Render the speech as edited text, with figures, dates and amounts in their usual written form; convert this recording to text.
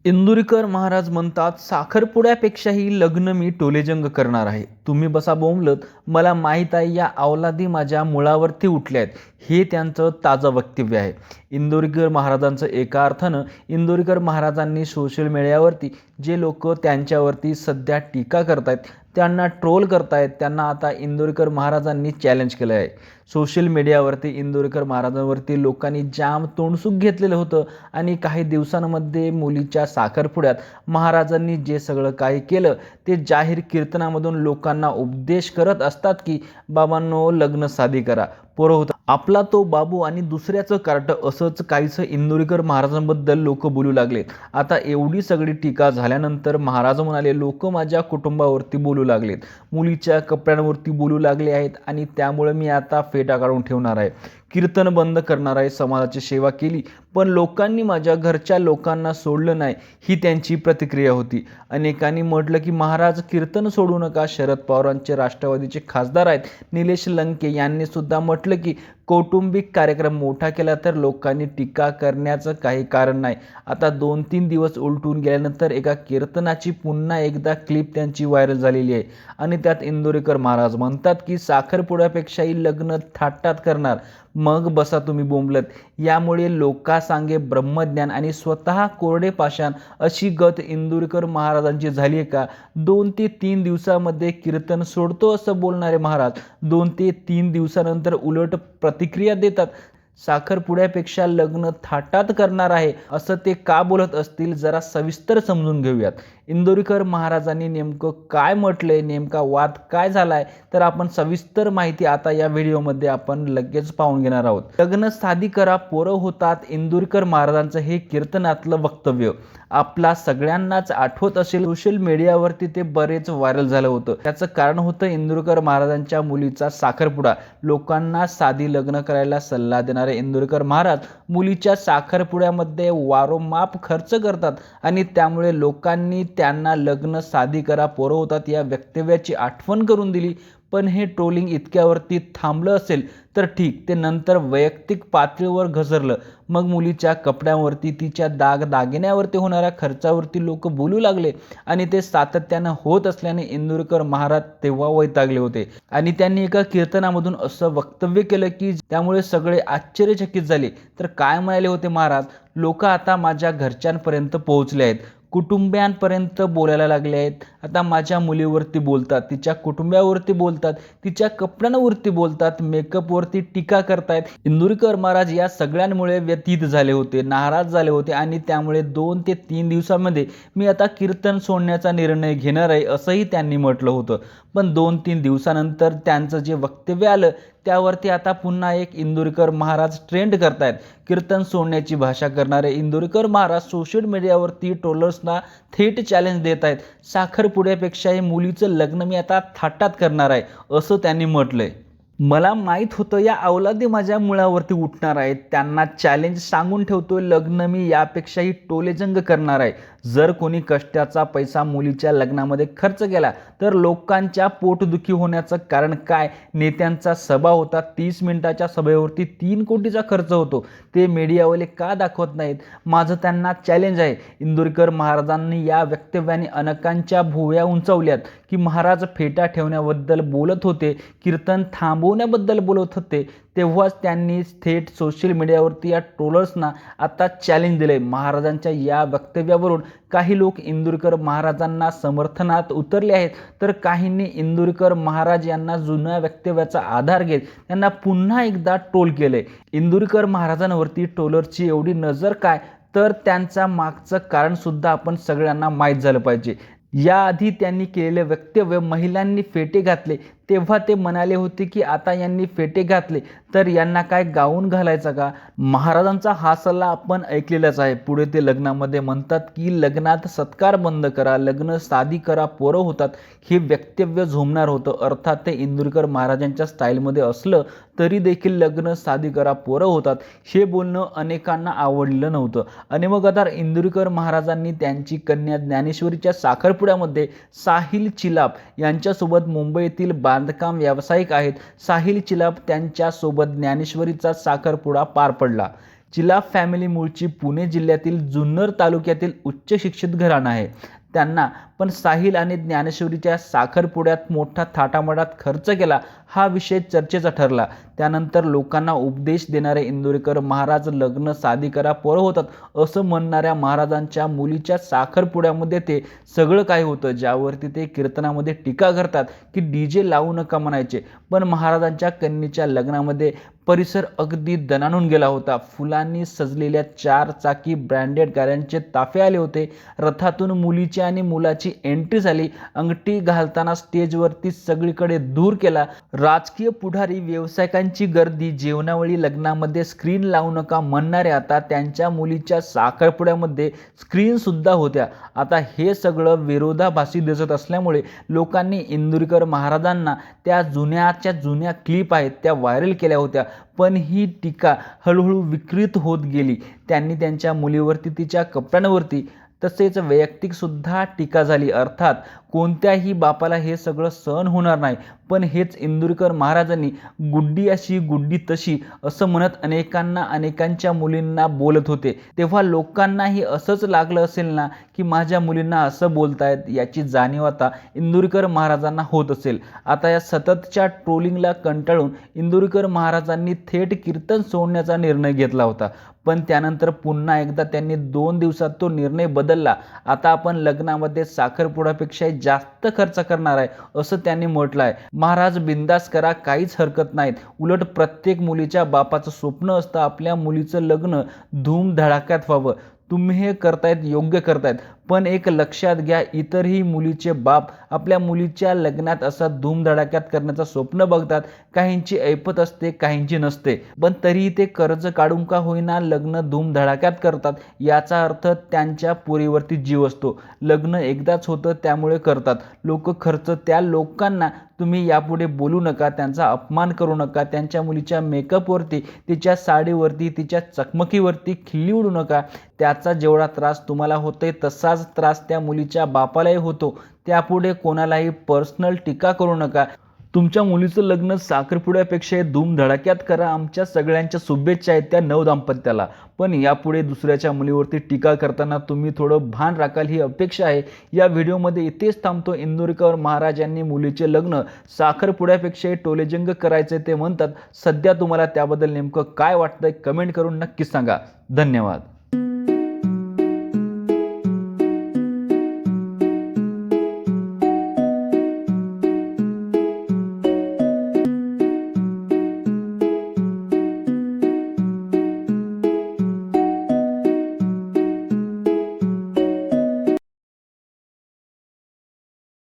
इंदुरीकर महाराज म्हणतात, साखरपुड्यापेक्षाही लग्न मी टोलेजंग करणार आहे. तुम्ही बसा बोंबलत, मला माहीत आहे या अवलादी माझ्या मुळावरती उठल्या आहेत. हे त्यांचं ताजं वक्तव्य आहे. इंदुरीकर महाराजांचं एका अर्थानं इंदुरीकर महाराजांनी सोशल मीडियावरती जे लोक त्यांच्यावरती सध्या टीका करतायत, त्यांना ट्रोल करतायत, त्यांना आता इंदुरीकर महाराजांनी चॅलेंज केलं आहे. सोशल मीडियावरती इंदुरीकर महाराजांवरती लोकांनी जाम तोंडसुख घेतलेलं होतं आणि काही दिवसांमध्ये मुलीच्या साखरपुड्यात महाराजांनी जे सगळं काही केलं ते जाहीर कीर्तनामधून लोकांना उपदेश करत असतात की बाबांनो लग्न साधी करा, पोरं होतं आपला तो बाबू आणि दुसऱ्याचं कार्ट, असंच काहीसं इंदुरीकर महाराजांबद्दल लोक बोलू लागले. आता एवढी सगळी टीका झाल्यानंतर महाराज म्हणाले, लोक माझ्या कुटुंबावरती बोलू लागलेत, मुलीच्या कपड्यांवरती बोलू लागले आहेत आणि त्यामुळे मी आता फेटा काढून ठेवणार आहे, कीर्तन बंद करणार आहे. समाजाची सेवा केली पण लोकांनी माझ्या घरच्या लोकांना सोडलं नाही, ही त्यांची प्रतिक्रिया होती. अनेकांनी म्हटलं की महाराज कीर्तन सोडू नका. शरद पवारांचे राष्ट्रवादीचे खासदार आहेत निलेश लंके यांनी सुद्धा म्हटलं की कौटुंबिक कार्यक्रम मोठा केला तर लोकांनी टीका करण्याचं काही कारण नाही. आता 2-3 दिवस उलटून गेल्यानंतर एका कीर्तनाची पुन्हा एकदा क्लिप त्यांची व्हायरल झालेली आहे आणि त्यात इंदुरीकर महाराज म्हणतात की साखरपुड्यापेक्षाही लग्न थाटात करणार. मग बसा तुम्ही बोंबलत. यामुळे लोकांसांगे ब्रह्मज्ञान आणि स्वतः कोरडे पाषाण अशी गत इंदुरीकर महाराजांची झाली आहे का? 2 ते 3 दिवसामध्ये कीर्तन सोडतो असं बोलणारे महाराज 2 ते 3 दिवसानंतर उलट प्रतिक्रिया देतात, साखरपुड्यापेक्षा लग्न थाटात करणार आहे. असं ते का बोलत असतील, जरा सविस्तर समजून घेऊयात. इंदुरीकर महाराजांनी नेमकं काय म्हटलंय, नेमका वाद काय झालाय, तर आपण सविस्तर माहिती आता या व्हिडिओमध्ये आपण लगेच पाहून घेणार आहोत. लग्न साधी करा, पोरं होतात, इंदुरीकर महाराजांचं हे कीर्तनातलं वक्तव्य आपला सगळ्यांनाच आठवत असेल. सोशल मीडियावरती ते बरेच व्हायरल झालं होतं. त्याचं कारण होतं इंदुरीकर महाराजांच्या मुलीचा साखरपुडा. लोकांना साधी लग्न करायला सल्ला देणारे इंदुरीकर महाराज मुलीच्या साखरपुड्यामध्ये वारोमाप खर्च करतात आणि त्यामुळे लोकांनी त्यांना लग्न साधी करा, पोरं होतात या वक्तव्याची आठवण करून दिली. पण हे ट्रोलिंग इतक्यावरती थांबलं असेल तर ठीक, ते नंतर वैयक्तिक पातळीवर घसरलं. मग मुलीच्या कपड्यांवरती, तिच्या दागिन्यावरती होणाऱ्या खर्चावरती लोक बोलू लागले आणि ते सातत्यानं होत असल्याने इंदुरीकर महाराज तेव्हा वैतागले होते आणि त्यांनी एका कीर्तनामधून असं वक्तव्य केलं की त्यामुळे सगळे आश्चर्यचकित झाले. तर काय म्हणाले होते महाराज? लोक आता माझ्या घरच्यांपर्यंत पोहोचले आहेत, कुटुंबियांपर्यंत बोलायला लागले आहेत. आता माझ्या मुलीवरती बोलतात, तिच्या कुटुंबावरती बोलतात, तिच्या कपड्यांवरती बोलतात, मेकअपवरती टीका करतायत. इंदुरीकर महाराज या सगळ्यांमुळे व्यथित झाले होते, नाराज झाले होते आणि त्यामुळे 2 ते 3 दिवसामध्ये मी आता कीर्तन सोडण्याचा निर्णय घेणार आहे असंही त्यांनी म्हटलं होतं. पण 2-3 दिवसानंतर त्यांचं जे वक्तव्य आलं त्यावरती आता पुन्हा एक इंदुरीकर महाराज ट्रेंड करतायत. कीर्तन सोडण्याची भाषा करणारे इंदुरीकर महाराज सोशल मीडियावरती ट्रोलर्सना थेट चॅलेंज देत आहेत. साखरपुड्यापेक्षाही मुलीचं लग्न मी आता थाटात करणार आहे असं त्यांनी म्हटलंय. मला माहीत होतं या अवलादी माझ्या मुळावरती उठणार आहेत, त्यांना चॅलेंज सांगून ठेवतोय, लग्न मी यापेक्षाही टोलेजंग करणार आहे. जर कोणी कष्टाचा पैसा मुलीच्या लग्नामध्ये खर्च केला तर लोकांच्या पोटदुखी होण्याचं कारण काय? नेत्यांचा सभा होता, 30 मिनिटाच्या सभेवरती 3 कोटीचा खर्च होतो, ते मीडियावाले का दाखवत नाहीत? माझं त्यांना चॅलेंज आहे. इंदुरीकर महाराजांनी या वक्तव्याने अनेकांच्या भुवया उंचावल्यात की महाराज फेटा ठेवण्याबद्दल बोलत होते, कीर्तन थांबवण्याबद्दल बोलत होते, तेव्हाच त्यांनी थेट सोशल मीडियावरती या ट्रोलर्सना आता चॅलेंज दिले. महाराजांच्या या वक्तव्यावरून काही लोक इंदुरीकर महाराजांना समर्थनात उतरले आहेत तर काहींनी इंदुरीकर महाराज यांना जुन्या वक्तव्याचा आधार घेत त्यांना पुन्हा एकदा ट्रोल केले. इंदुरीकर महाराजांवरती ट्रोलरची एवढी नजर काय, तर त्यांचा मागचं कारण सुद्धा आपण सगळ्यांना माहीत झालं पाहिजे. याआधी त्यांनी केलेले वक्तव्य महिलांनी फेटे घातले तेव्हा ते म्हणाले होते की आता यांनी फेटे घातले तर यांना काय गाऊन घालायचा का? महाराजांचा हा सल्ला आपण ऐकलेलाच आहे. पुढे ते लग्नामध्ये म्हणतात की लग्नात सत्कार बंद करा, लग्न साधी करा, पोरं होतात. हे वक्तव्य झोमणार होतं. अर्थात ते इंदुरीकर महाराजांच्या स्टाईलमध्ये असलं तरी देखील लग्न साधी करा, पोरं होतात हे बोलणं अनेकांना आवडलं नव्हतं. आणि मग आता इंदुरीकर महाराजांनी त्यांची कन्या ज्ञानेश्वरीच्या साखरपुड्यामध्ये साहिल चिलाप यांच्यासोबत मुंबईतील बांधकाम व्यावसायिक आहेत साहिल चिलाप त्यांच्यासोबत ज्ञानेश्वरीचा साखरपुडा पार पडला. चिलाफ फॅमिली मूळची पुणे जिल्ह्यातील जुन्नर तालुक्यातील उच्च शिक्षित घराणं आहे. त्यांना पण साहिल आणि ज्ञानेश्वरीच्या साखरपुड्यात मोठा थाटामाटात खर्च केला हा विषय चर्चेचा ठरला. त्यानंतर लोकांना उपदेश देणारे इंदोरीकर महाराज लग्न साधी करा पोरं होतात असं म्हणणाऱ्या महाराजांच्या मुलीच्या साखरपुड्यामध्ये ते सगळं काय होतं, ज्यावरती ते कीर्तनामध्ये टीका करतात की डीजे लावू नका म्हणायचे. पण महाराजांच्या कन्येच्या लग्नामध्ये परिसर अगदी दणाणून गेला होता. फुलांनी सजलेल्या 4 चाकी ब्रँडेड गाड्यांचे ताफे आले होते. रथातून मुलीची आणि मुलाची एंट्री झाली. अंगठी घालताना स्टेजवरती सगळीकडे धूर केला. राजकीय पुढारी, व्यावसायिकांची गर्दी, जेवणावळी लग्नामध्ये स्क्रीन लावू नका म्हणणारे आता त्यांच्या मुलीच्या साखरपुड्यामध्ये स्क्रीन सुद्धा होत्या. आता हे सगळं विरोधाभासी दिसत असल्यामुळे लोकांनी इंदोरीकर महाराजांना त्या जुन्या क्लिप आहेत त्या व्हायरल केल्या होत्या. पण ही टीका हळूहळू विकृत होत गेली. त्यांनी त्यांच्या मुलीवरती, तिच्या कपड्यांवरती तसेच वैयक्तिक सुद्धा टीका झाली. अर्थात कोणत्याही बापाला हे सगळं सहन होणार नाही. पण हेच इंदोरीकर महाराजांनी गुड्डी अशी गुड्डी तशी असं म्हणत अनेकांच्या मुलींना बोलत होते. तेव्हा लोकांनाही असंच लागलं असेल ना की माझ्या मुलींना असं बोलतायत, याची जाणीव आता इंदोरीकर महाराजांना होत असेल. आता या सततच्या ट्रोलिंगला कंटाळून इंदोरीकर महाराजांनी थेट कीर्तन सोडण्याचा निर्णय घेतला होता. पण त्यानंतर पुन्हा एकदा त्यांनी 2 दिवसात तो निर्णय बदलला. आता आपण लग्नामध्ये साखरपुड्यापेक्षा जास्त खर्च करणार आहे असं त्यांनी म्हटलं आहे. महाराज बिंदास करा, काहीच हरकत नाहीत. उलट प्रत्येक मुलीच्या बापाचं स्वप्न असतं आपल्या मुलीचं लग्न धूमधडाक्यात व्हावं. तुम्ही हे करतायत, योग्य करतायत. पण एक लक्षात घ्या, इतरही मुलीचे बाप आपल्या मुलीच्या लग्नात असा धूमधडाक्यात करण्याचं स्वप्न बघतात. काहींची ऐपत असते, काहींची नसते. पण तरीही ते कर्ज काढून का होईना लग्न धूमधडाक्यात करतात. याचा अर्थ त्यांच्या पोरीवरती जीव असतो. लग्न एकदाच होतं त्यामुळे करतात. लोक खर्च, त्या लोकांना तुम्ही यापुढे बोलू नका, त्यांचा अपमान करू नका. त्यांच्या मुलीच्या मेकअपवरती, तिच्या साडीवरती, तिच्या चकमकीवरती खिल्ली उडू नका. त्याचा जेवढा त्रास तुम्हाला होतोय तसाच त्रास त्या मुलीच्या बापालाही होतो. त्यापुढे कोणालाही पर्सनल टीका करू नका. तुमच्या मुलीचं लग्न साखरपुड्यापेक्षा धूमधडाक्यात करा. आमच्या सगळ्यांच्या शुभेच्छा आहेत त्या नवदाम्पत्याला. पण यापुढे दुसऱ्याच्या मुलीवरती टीका करताना तुम्ही थोडं भान राखाल ही अपेक्षा आहे. या व्हिडिओमध्ये इथेच थांबतो. इंदोरीकर महाराज यांनी मुलीचे लग्न साखरपुड्यापेक्षा टोलेजंग करायचे ते म्हणतात. सध्या तुम्हाला त्याबद्दल नेमकं काय वाटतंय कमेंट करून नक्की सांगा. धन्यवाद.